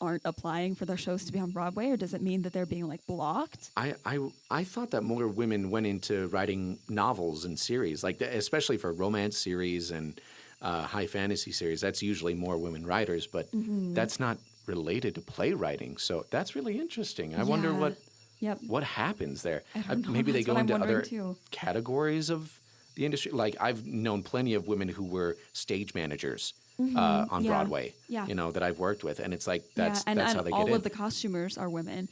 aren't applying for their shows to be on Broadway, or does it mean that they're being like blocked? I thought that more women went into writing novels and series, like especially for romance series and high fantasy series. That's usually more women writers, but that's not related to playwriting. So that's really interesting. I wonder what happens there. Maybe they go into other categories of the industry. Like I've known plenty of women who were stage managers on Broadway, that I've worked with. And it's like, that's how they get in. And all of the costumers are women.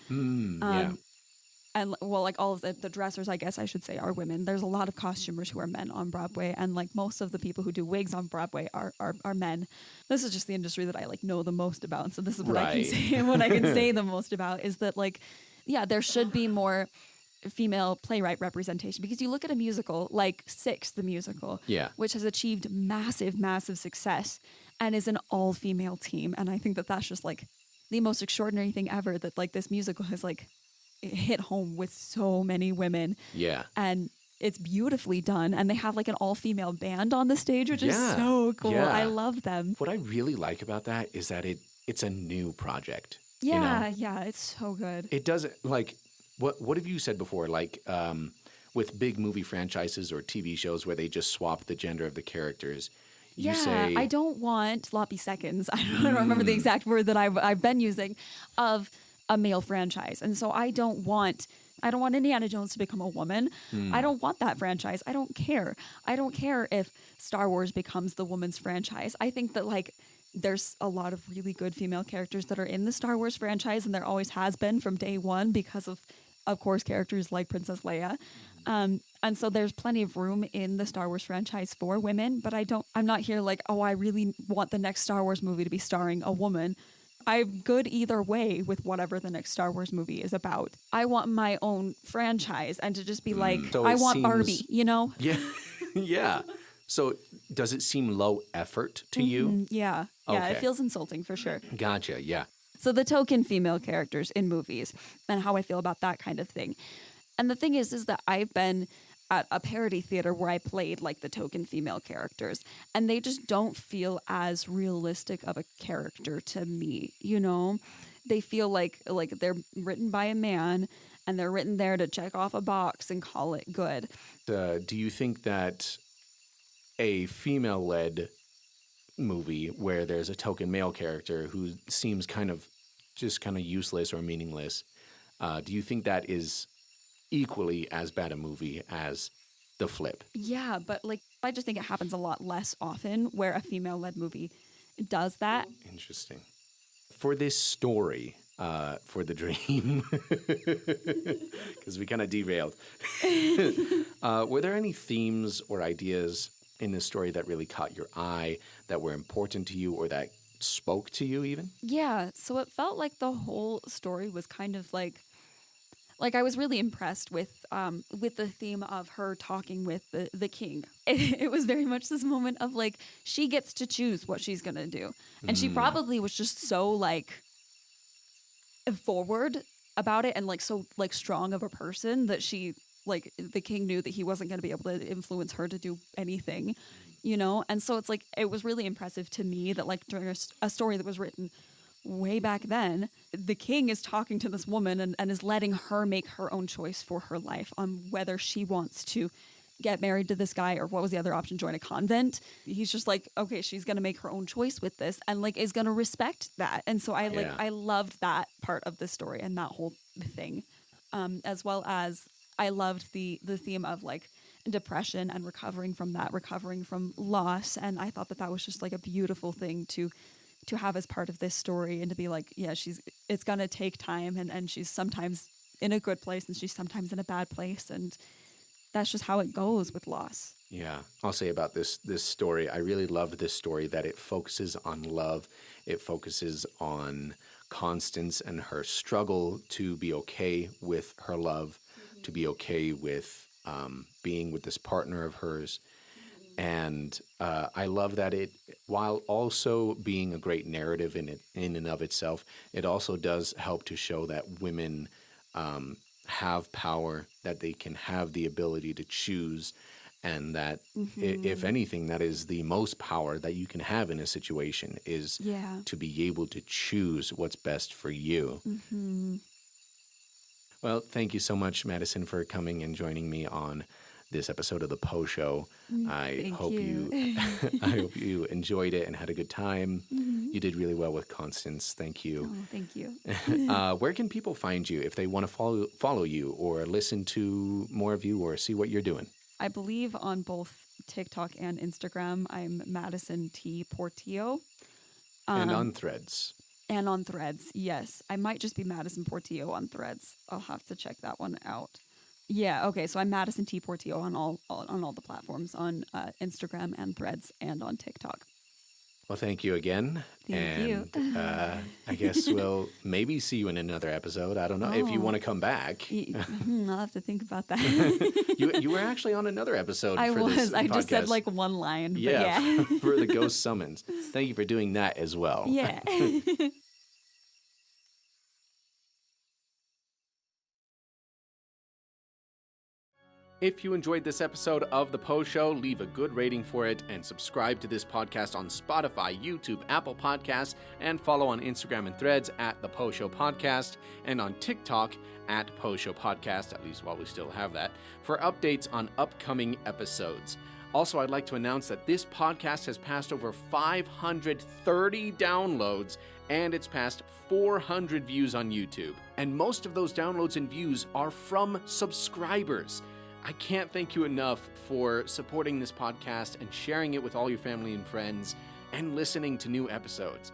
And well, like all of the dressers, I guess I should say, are women. There's a lot of costumers who are men on Broadway. And like most of the people who do wigs on Broadway are men. This is just the industry that I like know the most about. And so this is what I can say. And what I can say the most about is that like, yeah, there should be more female playwright representation, because you look at a musical like Six, the musical, which has achieved massive success and is an all-female team. And I think that that's just like the most extraordinary thing ever, that like this musical has like hit home with so many women. And it's beautifully done, and they have like an all-female band on the stage, which is so cool. I love them. What I really like about that is that it's a new project. It's so good. It doesn't like what have you said before, like with big movie franchises or TV shows where they just swap the gender of the characters. You say, I don't want sloppy seconds. I don't remember the exact word that I've been using of a male franchise. And so I don't want Indiana Jones to become a woman. I don't want that franchise. I don't care. I don't care if Star Wars becomes the woman's franchise. I think that like there's a lot of really good female characters that are in the Star Wars franchise, and there always has been from day one because of of course, characters like Princess Leia. And so there's plenty of room in the Star Wars franchise for women, but I'm not here like, oh, I really want the next Star Wars movie to be starring a woman. I'm good either way with whatever the next Star Wars movie is about. I want my own franchise and to just be like, So I it want seems- Barbie, you know? Yeah. Yeah. So does it seem low effort to you? Yeah. Yeah, Okay. it feels insulting for sure. Gotcha. Yeah. So the token female characters in movies and how I feel about that kind of thing. And the thing is that I've been at a parody theater where I played like the token female characters, and they just don't feel as realistic of a character to me, you know? They feel like they're written by a man and they're written there to check off a box and call it good. Do you think that a female-led movie where there's a token male character who seems kind of useless or meaningless, do you think that is equally as bad a movie as the flip? Yeah, but like I just think it happens a lot less often where a female-led movie does that. Interesting. For this story, for the dream, because we kind of derailed, were there any themes or ideas in this story that really caught your eye, that were important to you, or that spoke to you even? Yeah, so it felt like the whole story was kind of like I was really impressed with the theme of her talking with the king. It was very much this moment of like she gets to choose what she's gonna do, and she probably was just so like forward about it and like so like strong of a person that she like the king knew that he wasn't gonna be able to influence her to do anything, you know. And so it's like it was really impressive to me that like during a story that was written way back then, the king is talking to this woman and is letting her make her own choice for her life on whether she wants to get married to this guy or what was the other option, join a convent. He's just like, okay, she's gonna make her own choice with this and like is gonna respect that. And so I loved that part of the story and that whole thing, as well as I loved the theme of like depression and recovering from that, recovering from loss. And I thought that was just like a beautiful thing to have as part of this story and to be like, yeah, it's gonna take time and she's sometimes in a good place and she's sometimes in a bad place, and that's just how it goes with loss. Yeah, I'll say about this story, I really loved this story that it focuses on love. It focuses on Constance and her struggle to be okay with her love, to be okay with being with this partner of hers. And I love that it, while also being a great narrative in and of itself, it also does help to show that women have power, that they can have the ability to choose, and that if anything, that is the most power that you can have in a situation is to be able to choose what's best for you. Well, thank you so much, Madison, for coming and joining me on this episode of the Poe Show. I hope you enjoyed it and had a good time. You did really well with Constance. Thank you. Oh, thank you. Where can people find you if they want to follow you or listen to more of you or see what you're doing? I believe on both TikTok and Instagram, I'm Madison T. Portillo. And on Threads. And on Threads, yes. I might just be Madison Portillo on Threads. I'll have to check that one out. Yeah, okay, so I'm Madison T. Portillo on all the platforms, on Instagram and Threads and on TikTok. Well, thank you again. Thank you. I guess we'll maybe see you in another episode. I don't know if you want to come back. I'll have to think about that. You were actually on another episode I for this podcast. I just said like one line. But yeah. For the Ghost Summons. Thank you for doing that as well. Yeah. If you enjoyed this episode of The Poe Show, leave a good rating for it and subscribe to this podcast on Spotify, YouTube, Apple Podcasts, and follow on Instagram and Threads at The Poe Show Podcast and on TikTok at Poe Show Podcast, at least while we still have that, for updates on upcoming episodes. Also, I'd like to announce that this podcast has passed over 530 downloads and it's passed 400 views on YouTube. And most of those downloads and views are from subscribers. I can't thank you enough for supporting this podcast and sharing it with all your family and friends and listening to new episodes.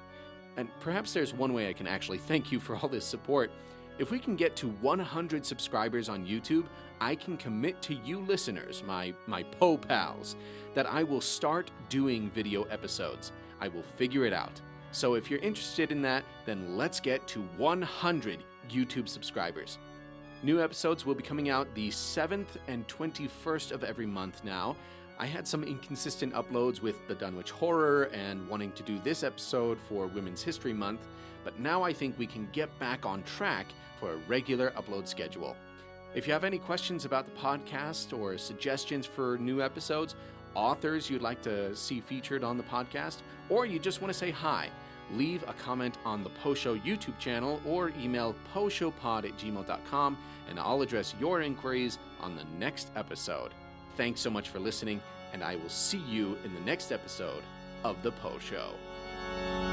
And perhaps there's one way I can actually thank you for all this support. If we can get to 100 subscribers on YouTube, I can commit to you listeners, my Po pals, that I will start doing video episodes. I will figure it out. So if you're interested in that, then let's get to 100 YouTube subscribers. New episodes will be coming out the 7th and 21st of every month now. I had some inconsistent uploads with the Dunwich Horror and wanting to do this episode for Women's History Month, but now I think we can get back on track for a regular upload schedule. If you have any questions about the podcast or suggestions for new episodes, authors you'd like to see featured on the podcast, or you just want to say hi, leave a comment on the Po Show YouTube channel or email poshowpod@gmail.com and I'll address your inquiries on the next episode. Thanks so much for listening, and I will see you in the next episode of The Po Show.